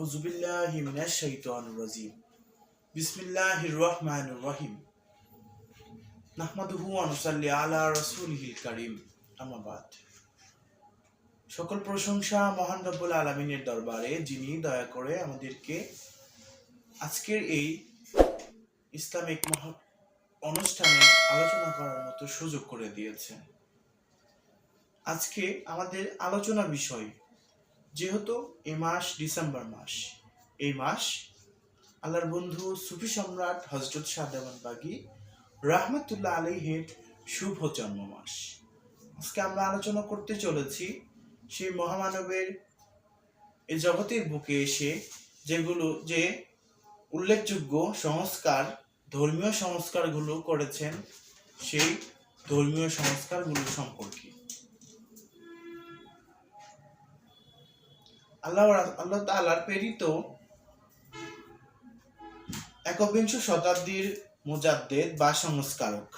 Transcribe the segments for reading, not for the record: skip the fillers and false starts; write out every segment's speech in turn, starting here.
আউযুবিল্লাহি মিনাশ শাইতানির রাজিম। বিসমিল্লাহির রহমানির রহিম। নাহমাদুহু ওয়া নুসাল্লি আলা রাসূলিহিল কারীম। আম্মা বাদ। সকল প্রশংসা মহান রব্বুল আলামিনের দরবারে, যিনি দয়া করে আমাদেরকে আজকের এই ইসলামিক অনুষ্ঠানে আলোচনা করার মতো সুযোগ করে দিয়েছেন। আজকে আমাদের আলোচনা বিষয়, যেহেতু এই মাস ডিসেম্বর মাস, এই মাস আল্লাহর বন্ধু সুফি সম্রাট হযরত শাহ দেওয়ানবাগী রাহমাতুল্লাহ আলাইহির শুভ জন্ম মাস। আজকে আমরা আলোচনা করতে চলেছি সেই মহামানবের এই জগতের বুকে এসে যে উল্লেখযোগ্য সংস্কার, ধর্মীয় সংস্কারগুলো করেছেন, সেই ধর্মীয় সংস্কারগুলো সম্পর্কে। আল্লাহ তাআলার প্রেরিত একবিংশ শতাব্দীর মুজাদ্দেদ বা সংস্কারক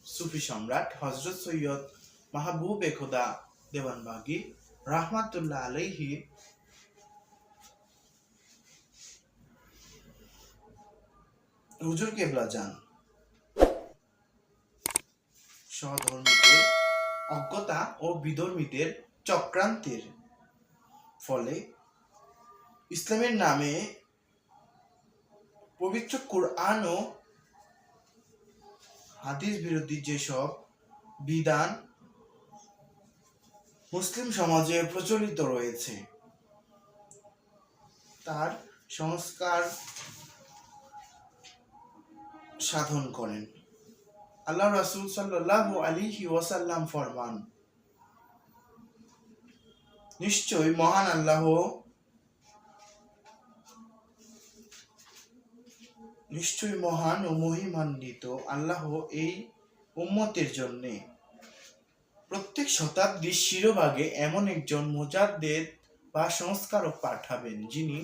সুফি সম্রাট হযরত সৈয়দ মাহবুবে খোদা দেওয়ানবাগী রাহমাতুল্লাহ আলাইহি হুজুর কেবলা যান সহধর্মীদের অজ্ঞতা ও বিধর্মীদের চক্রান্তের ফলে ইসলামের নামে পবিত্র কুরআন ও হাদিস বিরোধী যেসব বিধান মুসলিম সমাজে প্রচলিত রয়েছে, তার সংস্কার সাধন করেন। আল্লাহ রাসূল সাল্লাল্লাহু আলাইহি ওয়াসাল্লাম ফরমান, নিশ্চয় মহান ও মহিমান্বিত আল্লাহ এই উম্মতের জন্য প্রত্যেক শতাব্দীর শিরোভাগে এমন একজন মুজাদ্দেদ বা সংস্কারক পাঠাবেন, যিনি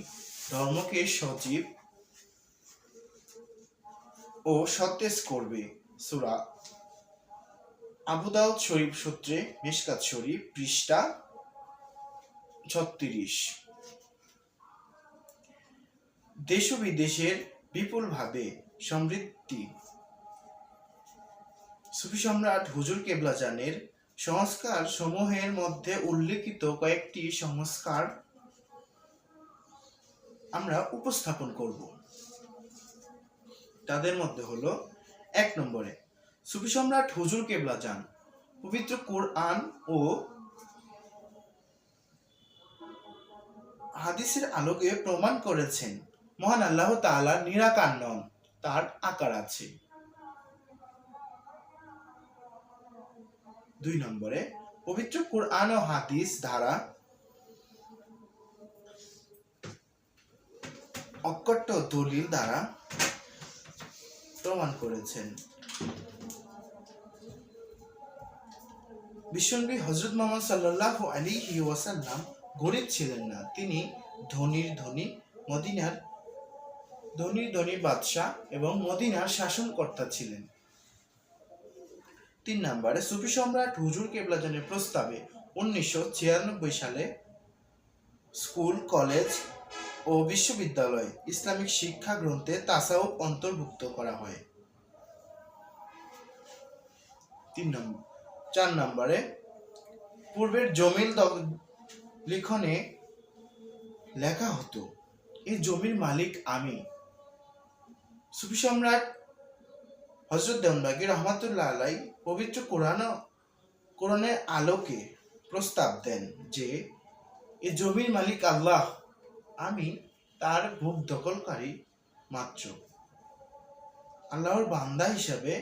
ধর্মকে সজীব ও সতেজ করবে। সূরা আবু দাউদ শরীফ সূত্রে মিশকাত শরীফ, পৃষ্ঠা 36। দেশ ও বিদেশের বিপুলভাবে সমৃদ্ধি সুফি সম্রাট হুজুর কেবলা জানের সংস্কার সমূহের মধ্যে উল্লেখিত কয়েকটি সংস্কার আমরা উপস্থাপন করব। তাদের মধ্যে হলো, 1 নম্বরে, সুফি সম্রাট হুজুর কেবলা জান পবিত্র কুরআন ও হাদিসের আলোকে প্রমাণ করেছেন মহান আল্লাহ তাআলা নিরাকার নন, তার আকার আছে। 2 নম্বরে, পবিত্র কুরআন ও হাদিস দ্বারা অকট্ট দলিল দ্বারা প্রমাণ করেছেন বিশ্বনবী হযরত মুহাম্মদ সাল্লাল্লাহু আলাইহি ওয়াসাল্লাম গরীব ছিলেন না, তিনি ধনীর ধনী বাদশা এবং মদিনার শাসনকর্তা ছিলেন। 3 নম্বরে, সুফি সম্রাট হুজুর কেবলা জানের প্রস্তাবে 1996 সালে স্কুল, কলেজ ও বিশ্ববিদ্যালয়ে ইসলামিক শিক্ষা গ্রন্থে তাসাউফ অন্তর্ভুক্ত করা হয়। 4 নম্বরে, পূর্বের জমির লিখনে লেখা হতো, এই জমির মালিক আমি। সুফি সম্রাট হযরত দেওয়ানবাগী রাহমাতুল্লাহ আলাইহি পবিত্র কোরআনের আলোকে প্রস্তাব দেন যে এই জমির মালিক আল্লাহ, আমি তার ভোগ দখলকারী মাত্র। আল্লাহর বান্দা হিসাবে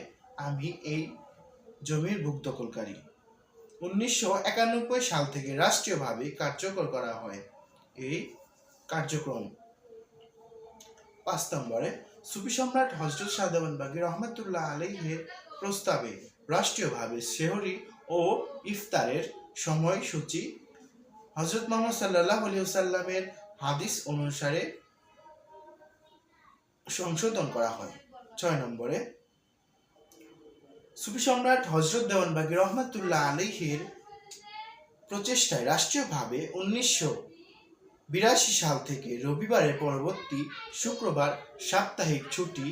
আমি এই জমির ভোগ দখলকারী। 1991 সাল থেকে রাষ্ট্রীয়ভাবে কার্যকর করা হয় এই কার্যক্রম। 5 নম্বরে, সুফি সম্রাট হযরত শাহ দেওয়ানবাগী রাহমাতুল্লাহ আলাইহির প্রস্তাবে রাষ্ট্রীয়ভাবে সেহরি ও ইফতারের সময়সূচি হযরত মুহাম্মদ সাল্লাল্লাহু আলাইহি ওয়াসাল্লামের হাদিস অনুসারে সংশোধন করা হয়। 6 নম্বরে, সুফি সম্রাট হযরত দেওয়ানবাগী রাহমাতুল্লাহ আলাইহির প্রচেষ্টায় রাষ্ট্রীয়ভাবে 1982 সাল থেকে রবিবারের পরবর্তী শুক্রবার সাপ্তাহিক ছুটি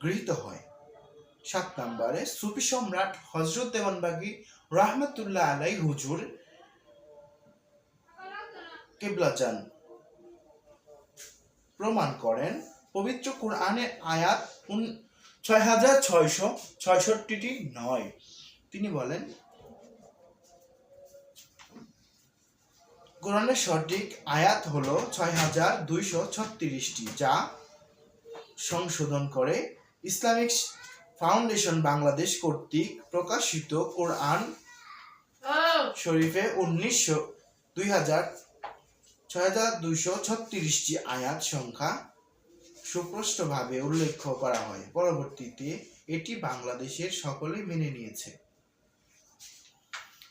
গৃহীত হয়। 7 নম্বরে সুফি সম্রাট হযরত দেওয়ানবাগী রাহমাতুল্লাহ আলাইহি হুজুর কিবলাজান প্রমাণ করেন পবিত্র কোরআনের আয়াত 6666টি নয়। তিনি বলেন, কোরআনের সঠিক আয়াত হলো 6236টি, যা সংশোধন করে ইসলামিক ফাউন্ডেশন বাংলাদেশ কর্তৃক প্রকাশিত কোরআন শরীফে 6236টি আয়াত সংখ্যা সুস্পষ্টভাবে উল্লেখ করা হয়। পরবর্তীতে এটি বাংলাদেশের সকলেই মেনে নিয়েছে।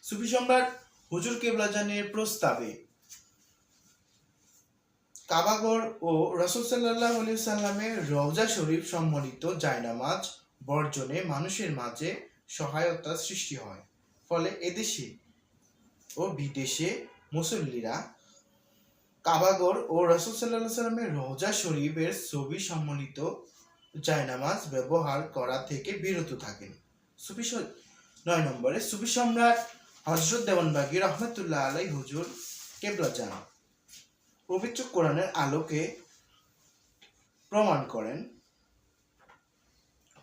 সুফি সম্রাট হুজুর কিবলাজানের প্রস্তাবে কাবাঘর ও রাসূল সাল্লাল্লাহু আলাইহি সাল্লামের রওজা শরীফ সম্বলিত জায়নামাজ বর্জনে মানুষের মাঝে সহায়তা সৃষ্টি হয়। ফলে এদেশে ও বিদেশে মুসল্লিরা কাবাঘর ও রাসূল সাল্লাল্লাহু আলাইহি সাল্লামের রওজা শরীফের ছবি সম্বলিত জায়নামাজ ব্যবহার করা থেকে বিরত থাকেন। 9 নম্বরে সুফি সম্রাট হযরত দেওয়ানবাগী রাহমাতুল্লাহ আলাইহি হুজুর কিবলাজান পবিত্র কোরআনের আলোকে প্রমাণ করেন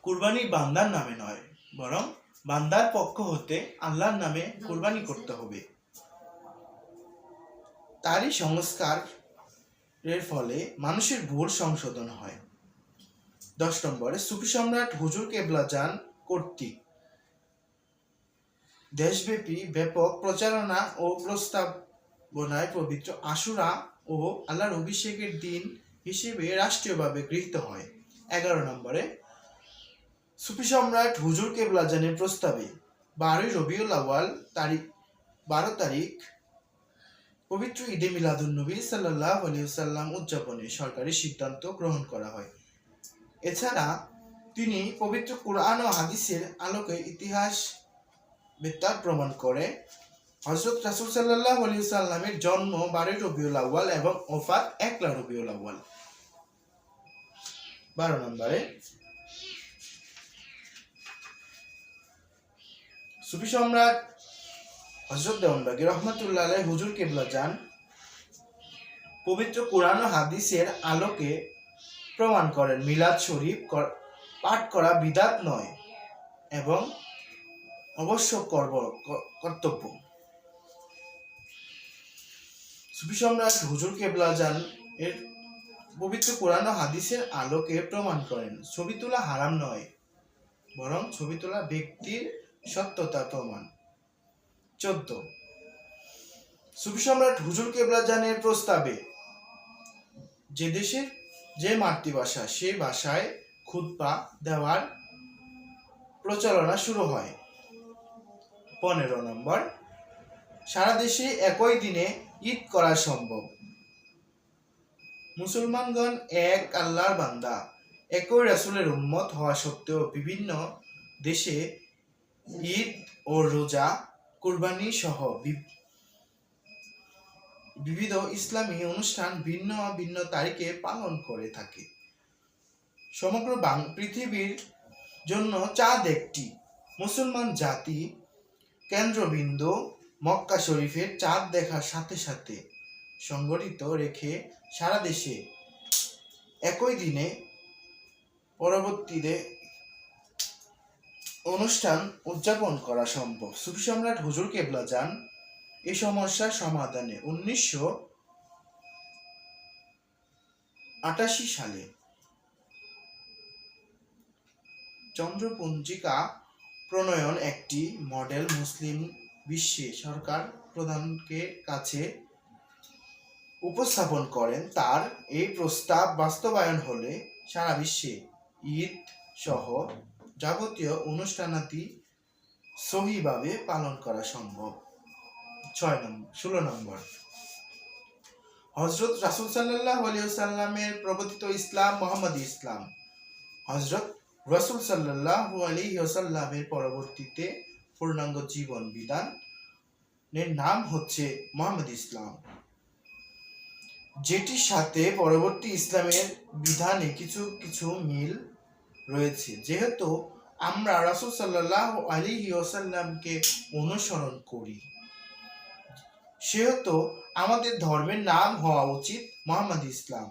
কুরবানি বান্দার নামে নয়, বরং বান্দার পক্ষ হতে আল্লাহর নামে কুরবানি করতে হবে। তারই সংস্কারের ফলে মানুষের ভুল সংশোধন হয়। 10 নম্বরে সুফি সম্রাট হুজুর কিবলাজান কর্তৃক দেশব্যাপী ব্যাপক প্রচারণা ও প্রস্তাবনায় পবিত্র আশুরা ও আল্লাহর অভিষেকের দিন হিসেবে রাষ্ট্রীয়ভাবে গৃহীত হয়। 11 নম্বরে সুফি সম্রাট হুজুর কিবলাজানের প্রস্তাবে 12 রবিউল আউয়াল 12 তারিখ পবিত্র ঈদে মিলাদুন্নবী সাল্লাল্লাহু আলাইহি ওয়াসাল্লাম উদযাপনে সরকারি সিদ্ধান্ত গ্রহণ করা হয়। এছাড়া তিনি পবিত্র কোরআন ও হাদিসের আলোকে ইতিহাস বিদ্যার প্রমাণ করে হযরত রাসূল সাল্লাল্লাহু আলাইহি ওয়াসাল্লামের জন্ম 12 রবিউল আউয়াল এবং ওফাত 1 রবিউল আউয়াল। 12 নম্বরে সুফি সম্রাট হযরত দেওয়ানবাগী রাহমাতুল্লাহ আলাইহি হুজুর কিবলাজান পবিত্র কোরআন ও হাদিসের আলোকে প্রমাণ করেন মিলাদ শরীফ পাঠ করা বিদআত নয় এবং অবশ্য কর্তব্য। সুফি সম্রাট হুজুর কিবলাজান এর পবিত্র কোরআন ও হাদিসের আলোকে প্রমাণ করেন ছবি তোলা হারাম নয়, বরং ছবি তোলা ব্যক্তির সত্যতা প্রমাণ। 14 সুফি সম্রাট হুজুর কিবলাজানের প্রস্তাবে যে দেশের যে মাতৃভাষা সেই ভাষায় খুতবা দেওয়ার প্রচলনা শুরু হয়। 15 নম্বর সারা দেশে একই দিনে ঈদ করা সম্ভব। মুসলমানগণ এক আল্লাহর বান্দা, একই রাসূলের উম্মত হওয়া সত্ত্বেও বিভিন্ন দেশে ঈদ ও রোজা, কুরবানি সহ বিবিধ ইসলামী অনুষ্ঠান ভিন্ন ভিন্ন তারিখে পালন করে থাকে। সমগ্র পৃথিবীর জন্য চাঁদ একটি। মুসলমান জাতি কেন্দ্রবিন্দু মক্কা শরীফের চাঁদ দেখার সাথে সাথে সংগঠিত রেখে সারা দেশে একই দিনে পরবর্তীতে অনুষ্ঠান উদযাপন করা সম্ভব। সুফি সম্রাট হুজুর কিবলাজান এই সমস্যার সমাধানে 1988 সালে চন্দ্রপঞ্জিকা প্রণয়ন একটি মডেল মুসলিম বিশ্বে সরকার প্রধানকে কাছে উপস্থাপন করেন। তার এই প্রস্তাব বাস্তবায়ন হলে সারা বিশ্বে ঈদ সহ যাবতীয় অনুষ্ঠানাদি সহিভাবে পালন করা সম্ভব। 16 নম্বর হযরত রাসূল সাল্লাল্লাহু আলাইহি ওয়াসাল্লামের প্রবর্তিত ইসলাম মুহাম্মাদি ইসলাম। হযরত রাসূল সাল্লাল্লাহু আলাইহি ওয়াসাল্লামের পরবর্তীতে পূর্ণাঙ্গ জীবন বিধান এর নাম হচ্ছে মোহাম্মদ ইসলাম, যেটির সাথে পরবর্তী ইসলামের বিধানে কিছু কিছু মিল রয়েছে। যেহেতু আমরা রাসূল সাল্লাল্লাহু আলাইহি ওয়াসাল্লামকে অনুসরণ করি, সেহেতু আমাদের ধর্মের নাম হওয়া উচিত মোহাম্মদ ইসলাম।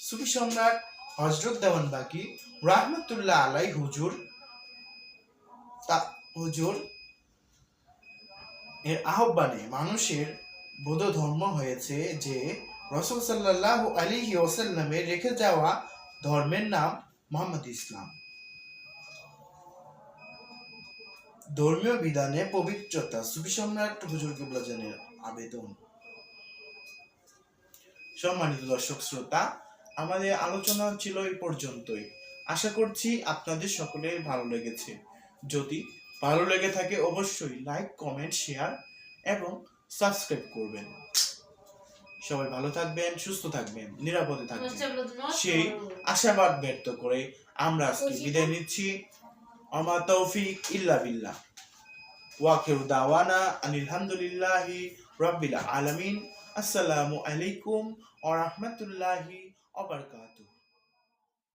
সুফি সম্রাট হযরত দেওয়ানবাগী রাহমাতুল্লাহ আলাই হুজুর এর আহ্বানে মানুষের বৌদ্ধ ধর্ম হয়েছে যে রাসূল সাল্লাল্লাহু আলাইহি ওয়াসাল্লামের রেখে যাওয়া ধর্মের নাম মোহাম্মদ ইসলাম। ধর্মীয় বিধানে পবিত্রতা সুফি সম্রাট হুজুর কিবলা জানের আবেদন। সম্মানিত দর্শক শ্রোতা, আমাদের আলোচনা ছিল এই পর্যন্তই। আশা করছি আপনাদের সকলের ভালো লেগেছে। যদি ভালো লেগে থাকে অবশ্যই লাইক, কমেন্ট, শেয়ার এবং সাবস্ক্রাইব করবেন। সবাই ভালো থাকবেন, সুস্থ থাকবেন, নিরাপদে থাকবেন, সেই আশাবাদ ব্যক্ত করে আমরা আজকে বিদায় নিচ্ছি। আমা তৌফিক ইল্লা বিল্লাহ। ওয়াখিরু দাওয়ানা আনিল হামদুলিল্লাহি রাব্বিল আলামিন। আসসালামু আলাইকুম ওয়া রাহমাতুল্লাহি ওয়া বারাকাতুহু।